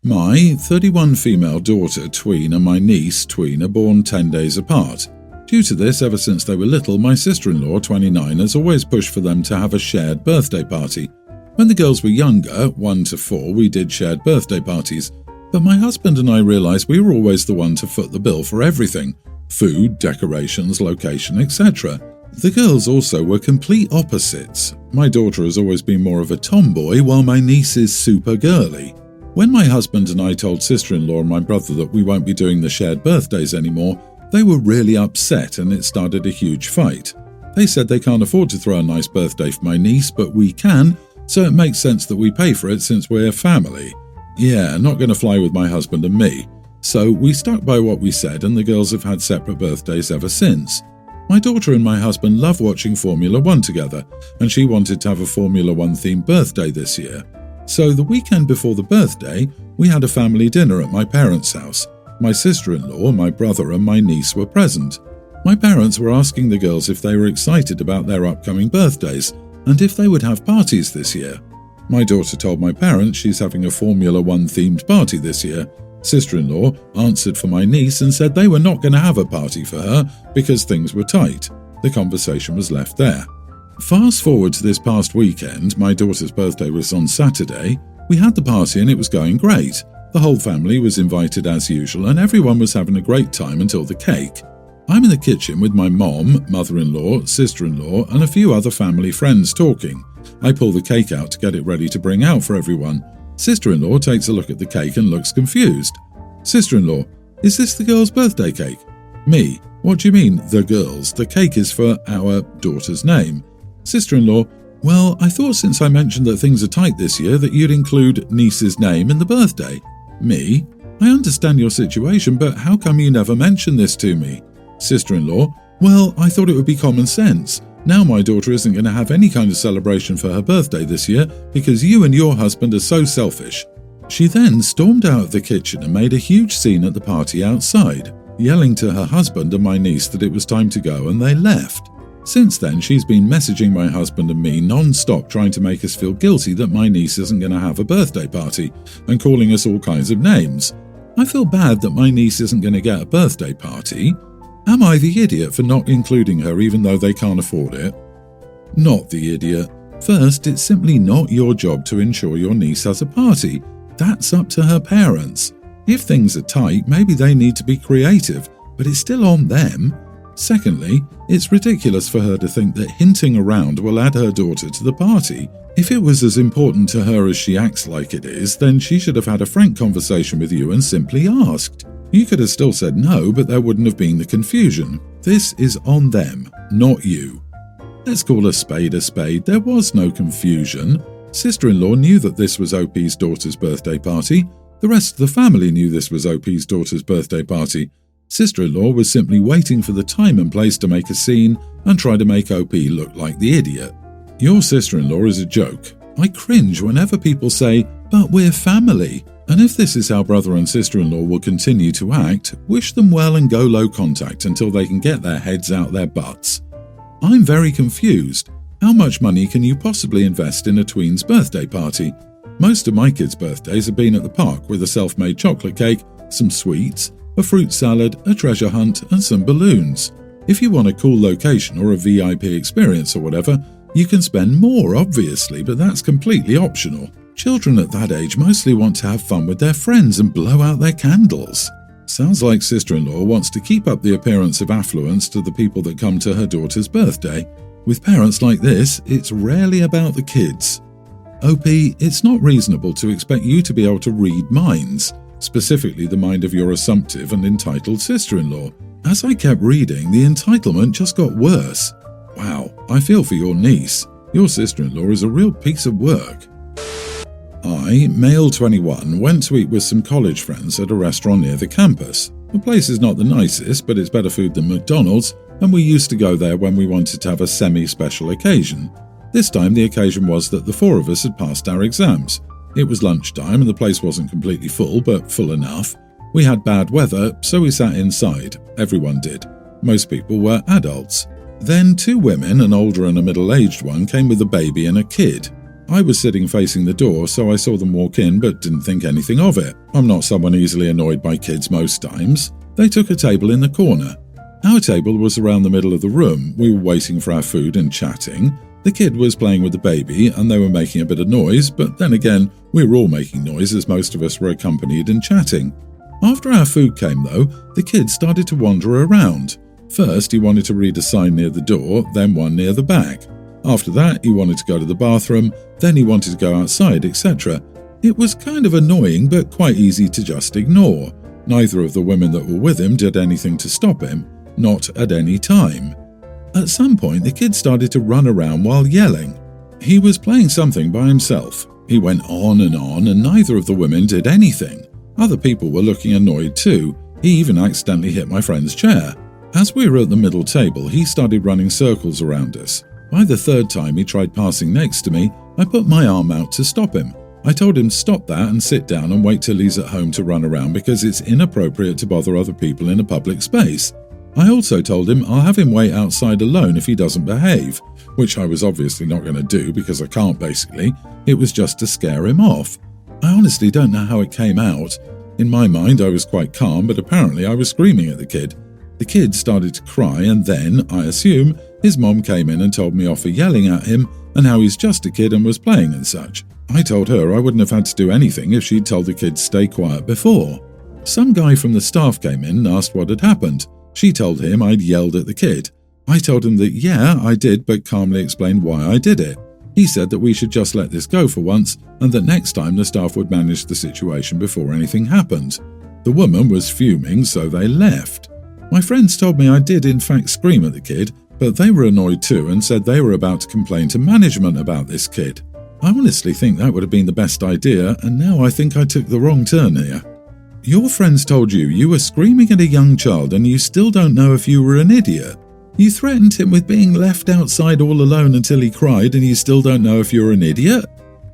My 31 female daughter Tween and my niece Tween are born 10 days apart. Due to this, ever since they were little, my sister-in-law, 29, has always pushed for them to have a shared birthday party. When the girls were younger, 1 to 4, we did shared birthday parties, but my husband and I realised we were always the one to foot the bill for everything: food, decorations, location, etc. The girls also were complete opposites. My daughter has always been more of a tomboy, while my niece is super girly. When my husband and I told sister-in-law and my brother that we won't be doing the shared birthdays anymore, they were really upset and it started a huge fight. They said they can't afford to throw a nice birthday for my niece, but we can, so it makes sense that we pay for it since we're family. Yeah, not going to fly with my husband and me. So we stuck by what we said, and the girls have had separate birthdays ever since. My daughter and my husband love watching Formula 1 together, and she wanted to have a Formula 1 themed birthday this year. So the weekend before the birthday, we had a family dinner at my parents' house. My sister-in-law, my brother and my niece were present. My parents were asking the girls if they were excited about their upcoming birthdays and if they would have parties this year. My daughter told my parents she's having a Formula 1 themed party this year. Sister-in-law answered for my niece and said they were not going to have a party for her because things were tight. The conversation was left there. Fast forward to this past weekend, my daughter's birthday was on Saturday. We had the party and it was going great. The whole family was invited as usual and everyone was having a great time until the cake. I'm in the kitchen with my mom, mother-in-law, sister-in-law and a few other family friends talking. I pull the cake out to get it ready to bring out for everyone. Sister-in-law takes a look at the cake and looks confused. Sister-in-law, is this the girl's birthday cake? Me, what do you mean, the girl's? The cake is for our daughter's name. Sister-in-law, well, I thought since I mentioned that things are tight this year that you'd include niece's name in the birthday. Me, I understand your situation, but how come you never mentioned this to me? Sister-in-law, well, I thought it would be common sense. Now my daughter isn't going to have any kind of celebration for her birthday this year because you and your husband are so selfish. She then stormed out of the kitchen and made a huge scene at the party outside, yelling to her husband and my niece that it was time to go, and they left. Since then, she's been messaging my husband and me non-stop trying to make us feel guilty that my niece isn't going to have a birthday party and calling us all kinds of names. I feel bad that my niece isn't going to get a birthday party. Am I the idiot for not including her even though they can't afford it? Not the idiot. First, it's simply not your job to ensure your niece has a party. That's up to her parents. If things are tight, maybe they need to be creative, but it's still on them. Secondly, it's ridiculous for her to think that hinting around will add her daughter to the party. If it was as important to her as she acts like it is, then she should have had a frank conversation with you and simply asked. You could have still said no, but there wouldn't have been the confusion. This is on them, not you. Let's call a spade a spade. There was no confusion. Sister-in-law knew that this was OP's daughter's birthday party. The rest of the family knew this was OP's daughter's birthday party. Sister-in-law was simply waiting for the time and place to make a scene and try to make OP look like the idiot. Your sister-in-law is a joke. I cringe whenever people say, but we're family. And if this is how brother and sister-in-law will continue to act, wish them well and go low contact until they can get their heads out their butts. I'm very confused. How much money can you possibly invest in a tween's birthday party? Most of my kids' birthdays have been at the park with a self-made chocolate cake, some sweets, a fruit salad, a treasure hunt, and some balloons. If you want a cool location or a VIP experience or whatever, you can spend more, obviously, but that's completely optional. Children at that age mostly want to have fun with their friends and blow out their candles. Sounds like sister-in-law wants to keep up the appearance of affluence to the people that come to her daughter's birthday. With parents like this, it's rarely about the kids. OP, it's not reasonable to expect you to be able to read minds, specifically the mind of your assumptive and entitled sister-in-law. As I kept reading, the entitlement just got worse. Wow, I feel for your niece. Your sister-in-law is a real piece of work. I, male 21, went to eat with some college friends at a restaurant near the campus. The place is not the nicest, but it's better food than McDonald's, and we used to go there when we wanted to have a semi-special occasion. This time the occasion was that the four of us had passed our exams. It was lunchtime and the place wasn't completely full, but full enough. We had bad weather, so we sat inside. Everyone did. Most people were adults. Then two women, an older and a middle-aged one, came with a baby and a kid. I was sitting facing the door, so I saw them walk in but didn't think anything of it. I'm not someone easily annoyed by kids most times. They took a table in the corner. Our table was around the middle of the room. We were waiting for our food and chatting. The kid was playing with the baby and they were making a bit of noise, but then again, we were all making noise as most of us were accompanied and chatting. After our food came though, the kid started to wander around. First, he wanted to read a sign near the door, then one near the back. After that, he wanted to go to the bathroom, then he wanted to go outside, etc. It was kind of annoying, but quite easy to just ignore. Neither of the women that were with him did anything to stop him, not at any time. At some point, the kid started to run around while yelling. He was playing something by himself. He went on, and neither of the women did anything. Other people were looking annoyed too. He even accidentally hit my friend's chair. As we were at the middle table, he started running circles around us. By the third time he tried passing next to me, I put my arm out to stop him. I told him stop that and sit down and wait till he's at home to run around because it's inappropriate to bother other people in a public space. I also told him I'll have him wait outside alone if he doesn't behave, which I was obviously not going to do because I can't basically. It was just to scare him off. I honestly don't know how it came out. In my mind I was quite calm, but apparently I was screaming at the kid. The kid started to cry and then, I assume, his mom came in and told me off for yelling at him and how he's just a kid and was playing and such. I told her I wouldn't have had to do anything if she'd told the kid to stay quiet before. Some guy from the staff came in and asked what had happened. She told him I'd yelled at the kid. I told him that yeah, I did, but calmly explained why I did it. He said that we should just let this go for once and that next time the staff would manage the situation before anything happened. The woman was fuming, so they left. My friends told me I did in fact scream at the kid, but they were annoyed too and said they were about to complain to management about this kid. I honestly think that would have been the best idea, and now I think I took the wrong turn here. Your friends told you were screaming at a young child and you still don't know if you were an idiot. You threatened him with being left outside all alone until he cried and you still don't know if you're an idiot?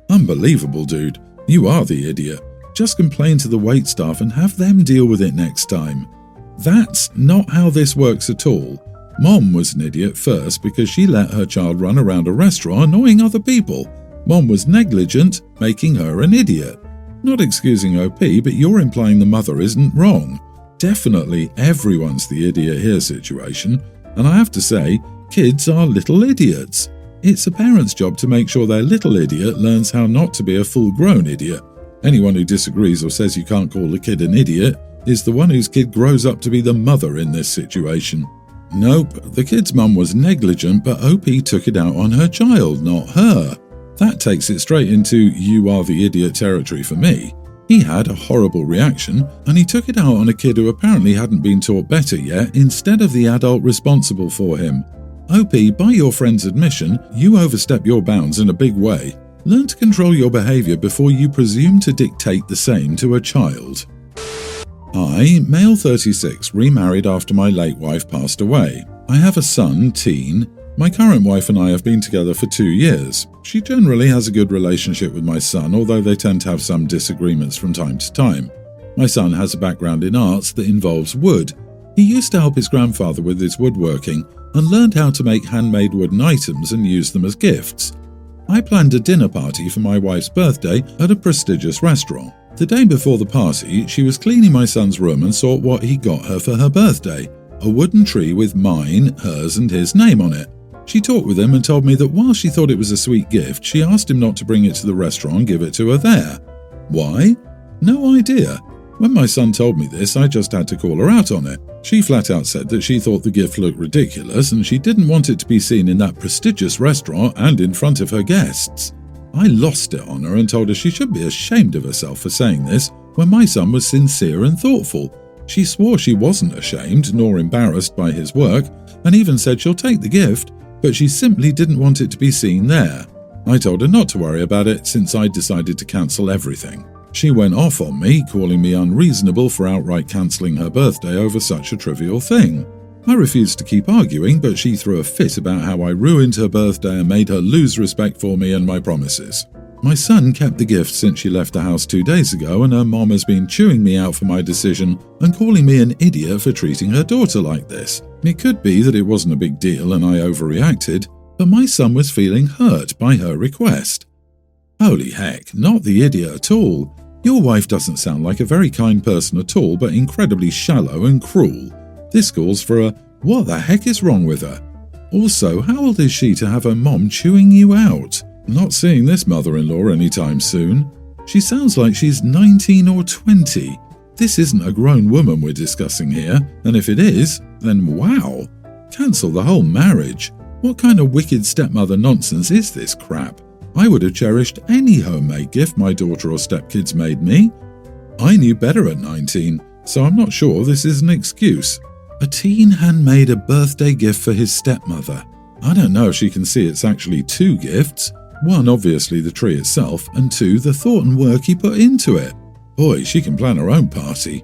Unbelievable, dude. You are the idiot. Just complain to the waitstaff and have them deal with it next time. That's not how this works at all. Mom was an idiot first because she let her child run around a restaurant annoying other people. Mom was negligent, making her an idiot. Not excusing OP, but you're implying the mother isn't wrong. Definitely everyone's the idiot here situation, and I have to say, kids are little idiots. It's a parent's job to make sure their little idiot learns how not to be a full-grown idiot. Anyone who disagrees or says you can't call a kid an idiot is the one whose kid grows up to be the mother in this situation. Nope, the kid's mum was negligent, but OP took it out on her child, not her. That takes it straight into you are the idiot territory for me. He had a horrible reaction, and he took it out on a kid who apparently hadn't been taught better yet instead of the adult responsible for him. OP, by your friend's admission, you overstep your bounds in a big way. Learn to control your behaviour before you presume to dictate the same to a child. I, male 36, remarried after my late wife passed away. I have a son, teen. My current wife and I have been together for 2 years. She generally has a good relationship with my son, although they tend to have some disagreements from time to time. My son has a background in arts that involves wood. He used to help his grandfather with his woodworking and learned how to make handmade wooden items and use them as gifts. I planned a dinner party for my wife's birthday at a prestigious restaurant. The day before the party, she was cleaning my son's room and saw what he got her for her birthday, a wooden tree with mine, hers and his name on it. She talked with him and told me that while she thought it was a sweet gift, she asked him not to bring it to the restaurant and give it to her there. Why? No idea. When my son told me this, I just had to call her out on it. She flat out said that she thought the gift looked ridiculous and she didn't want it to be seen in that prestigious restaurant and in front of her guests. I lost it on her and told her she should be ashamed of herself for saying this when my son was sincere and thoughtful. She swore she wasn't ashamed nor embarrassed by his work and even said she'll take the gift, but she simply didn't want it to be seen there. I told her not to worry about it since I'd decided to cancel everything. She went off on me, calling me unreasonable for outright cancelling her birthday over such a trivial thing. I refused to keep arguing, but she threw a fit about how I ruined her birthday and made her lose respect for me and my promises. My son kept the gift since she left the house 2 days ago, and her mom has been chewing me out for my decision and calling me an idiot for treating her daughter like this. It could be that it wasn't a big deal and I overreacted, but my son was feeling hurt by her request. Holy heck, not the idiot at all. Your wife doesn't sound like a very kind person at all, but incredibly shallow and cruel. This calls for a what the heck is wrong with her? Also, how old is she to have her mom chewing you out? Not seeing this mother-in-law anytime soon. She sounds like she's 19 or 20. This isn't a grown woman we're discussing here, and if it is, then wow. Cancel the whole marriage. What kind of wicked stepmother nonsense is this crap? I would have cherished any homemade gift my daughter or stepkids made me. I knew better at 19, so I'm not sure this is an excuse. A teen handmade a birthday gift for his stepmother. I don't know if she can see it's actually 2 gifts. 1, obviously the tree itself, and 2, the thought and work he put into it. Boy, she can plan her own party.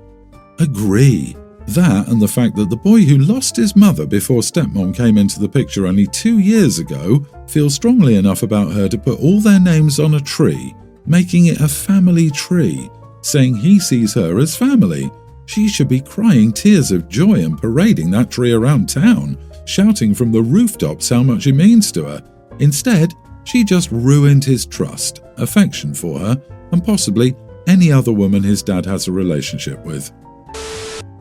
Agree. That and the fact that the boy who lost his mother before stepmom came into the picture only 2 years ago feels strongly enough about her to put all their names on a tree, making it a family tree, saying he sees her as family. She should be crying tears of joy and parading that tree around town, shouting from the rooftops how much it means to her. Instead, she just ruined his trust, affection for her, and possibly any other woman his dad has a relationship with.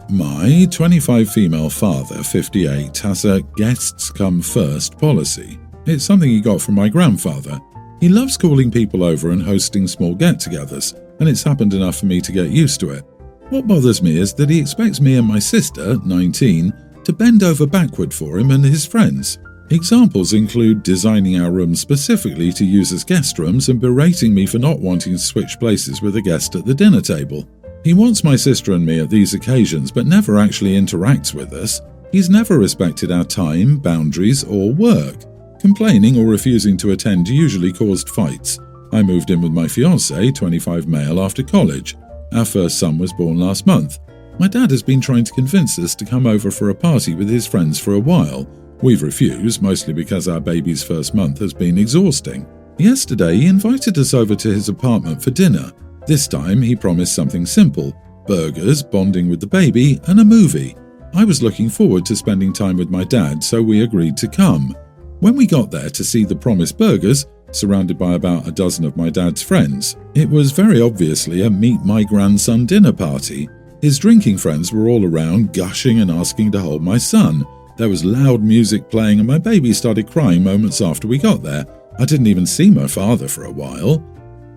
My 25 female father, 58, has a guests come first policy. It's something he got from my grandfather. He loves calling people over and hosting small get-togethers, and it's happened enough for me to get used to it. What bothers me is that he expects me and my sister, 19, to bend over backward for him and his friends. Examples include designing our rooms specifically to use as guest rooms and berating me for not wanting to switch places with a guest at the dinner table. He wants my sister and me at these occasions but never actually interacts with us. He's never respected our time, boundaries, or work. Complaining or refusing to attend usually caused fights. I moved in with my fiancé, 25 male, after college. Our first son was born last month. My dad has been trying to convince us to come over for a party with his friends for a while. We've refused, mostly because our baby's first month has been exhausting. Yesterday, he invited us over to his apartment for dinner. This time, he promised something simple: burgers, bonding with the baby, and a movie. I was looking forward to spending time with my dad, so we agreed to come. When we got there to see the promised burgers, surrounded by about a dozen of my dad's friends, it was very obviously a meet my grandson dinner party. His drinking friends were all around, gushing and asking to hold my son. There was loud music playing and my baby started crying moments after we got there. I didn't even see my father for a while.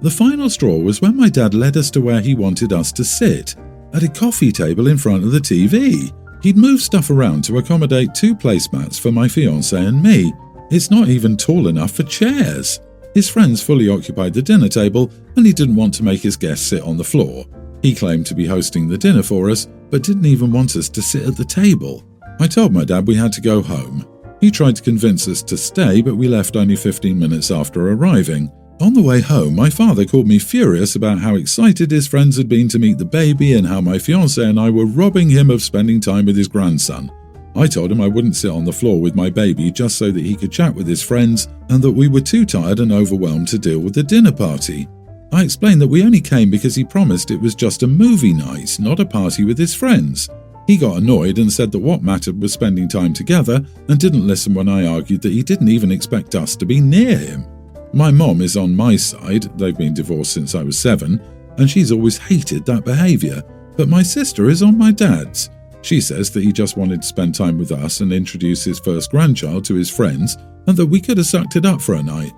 The final straw was when my dad led us to where he wanted us to sit, at a coffee table in front of the TV. He'd moved stuff around to accommodate 2 placemats for my fiancé and me. It's not even tall enough for chairs. His friends fully occupied the dinner table and he didn't want to make his guests sit on the floor. He claimed to be hosting the dinner for us, but didn't even want us to sit at the table. I told my dad we had to go home. He tried to convince us to stay, but we left only 15 minutes after arriving. On the way home, my father called me furious about how excited his friends had been to meet the baby and how my fiancé and I were robbing him of spending time with his grandson. I told him I wouldn't sit on the floor with my baby just so that he could chat with his friends and that we were too tired and overwhelmed to deal with the dinner party. I explained that we only came because he promised it was just a movie night, not a party with his friends. He got annoyed and said that what mattered was spending time together and didn't listen when I argued that he didn't even expect us to be near him. My mom is on my side, they've been divorced since I was 7, and she's always hated that behaviour, but my sister is on my dad's. She says that he just wanted to spend time with us and introduce his first grandchild to his friends and that we could have sucked it up for a night.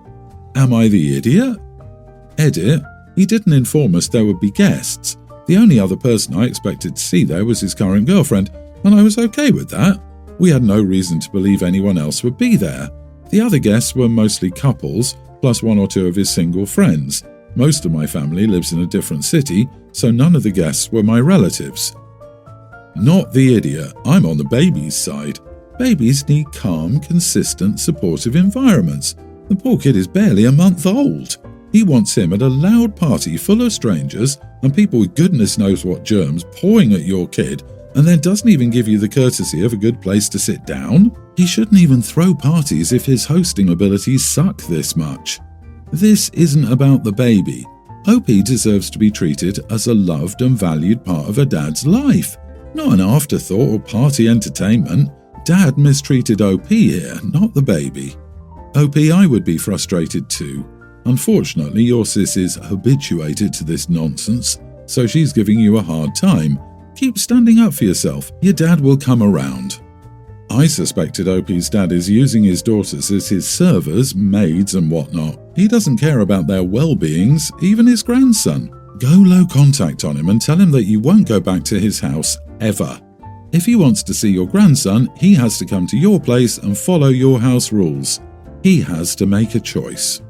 Am I the idiot? Edit, he didn't inform us there would be guests. The only other person I expected to see there was his current girlfriend, and I was okay with that. We had no reason to believe anyone else would be there. The other guests were mostly couples, plus 1 or 2 of his single friends. Most of my family lives in a different city, so none of the guests were my relatives. Not the idiot, I'm on the baby's side. Babies need calm, consistent, supportive environments. The poor kid is barely a month old. He wants him at a loud party full of strangers and people with goodness knows what germs pawing at your kid, and then doesn't even give you the courtesy of a good place to sit down? He shouldn't even throw parties if his hosting abilities suck this much. This isn't about the baby. OP deserves to be treated as a loved and valued part of a dad's life, not an afterthought or party entertainment. Dad mistreated OP here, not the baby. OP, I would be frustrated too. Unfortunately, your sis is habituated to this nonsense, so she's giving you a hard time. Keep standing up for yourself. Your dad will come around. I suspected OP's dad is using his daughters as his servers, maids and whatnot. He doesn't care about their well-beings, even his grandson. Go low contact on him and tell him that you won't go back to his house, ever. If he wants to see your grandson, he has to come to your place and follow your house rules. He has to make a choice.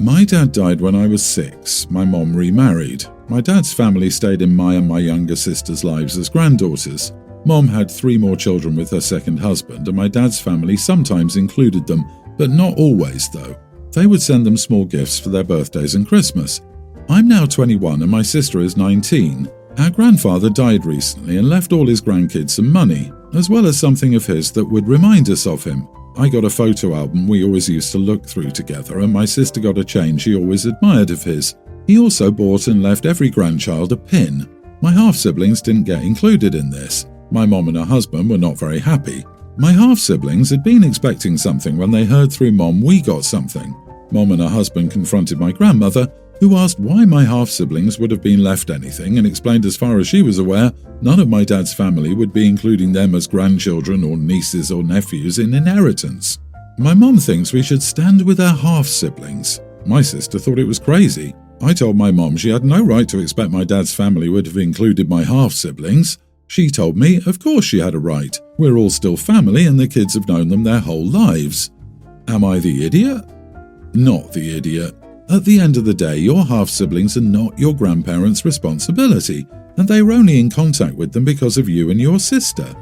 My dad died when I was 6. My mom remarried. My dad's family stayed in my and my younger sister's lives as granddaughters. Mom had 3 more children with her second husband, and my dad's family sometimes included them, but not always though. They would send them small gifts for their birthdays and Christmas. I'm now 21 and my sister is 19. Our grandfather died recently and left all his grandkids some money, as well as something of his that would remind us of him. I got a photo album we always used to look through together, and my sister got a chain she always admired of his. He also bought and left every grandchild a pin. My half-siblings didn't get included in this. My mom and her husband were not very happy. My half-siblings had been expecting something when they heard through Mom we got something. Mom and her husband confronted my grandmother, who asked why my half-siblings would have been left anything, and explained as far as she was aware, none of my dad's family would be including them as grandchildren or nieces or nephews in inheritance. My mom thinks we should stand with our half-siblings. My sister thought it was crazy. I told my mom she had no right to expect my dad's family would have included my half-siblings. She told me, of course she had a right. We're all still family and the kids have known them their whole lives. Am I the idiot? Not the idiot. At the end of the day, your half-siblings are not your grandparents' responsibility, and they were only in contact with them because of you and your sister.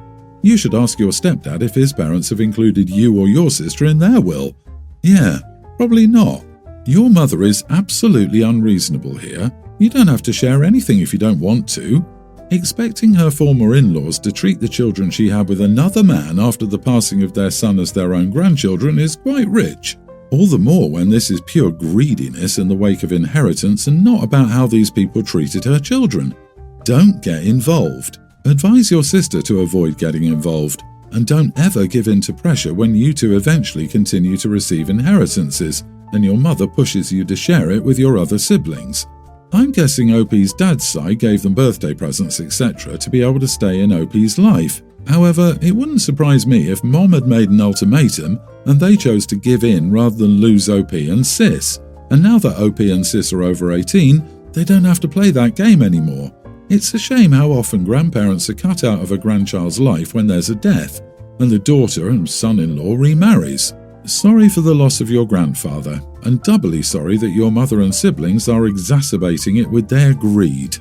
You should ask your stepdad if his parents have included you or your sister in their will. Yeah, probably not. Your mother is absolutely unreasonable here. You don't have to share anything if you don't want to. Expecting her former in-laws to treat the children she had with another man after the passing of their son as their own grandchildren is quite rich. All the more when this is pure greediness in the wake of inheritance and not about how these people treated her children. Don't get involved. Advise your sister to avoid getting involved, and don't ever give in to pressure when you two eventually continue to receive inheritances and your mother pushes you to share it with your other siblings. I'm guessing OP's dad's side gave them birthday presents etc. to be able to stay in OP's life. However, it wouldn't surprise me if Mom had made an ultimatum and they chose to give in rather than lose OP and Sis. And now that OP and Sis are over 18, they don't have to play that game anymore. It's a shame how often grandparents are cut out of a grandchild's life when there's a death, and the daughter and son-in-law remarries. Sorry for the loss of your grandfather, and doubly sorry that your mother and siblings are exacerbating it with their greed.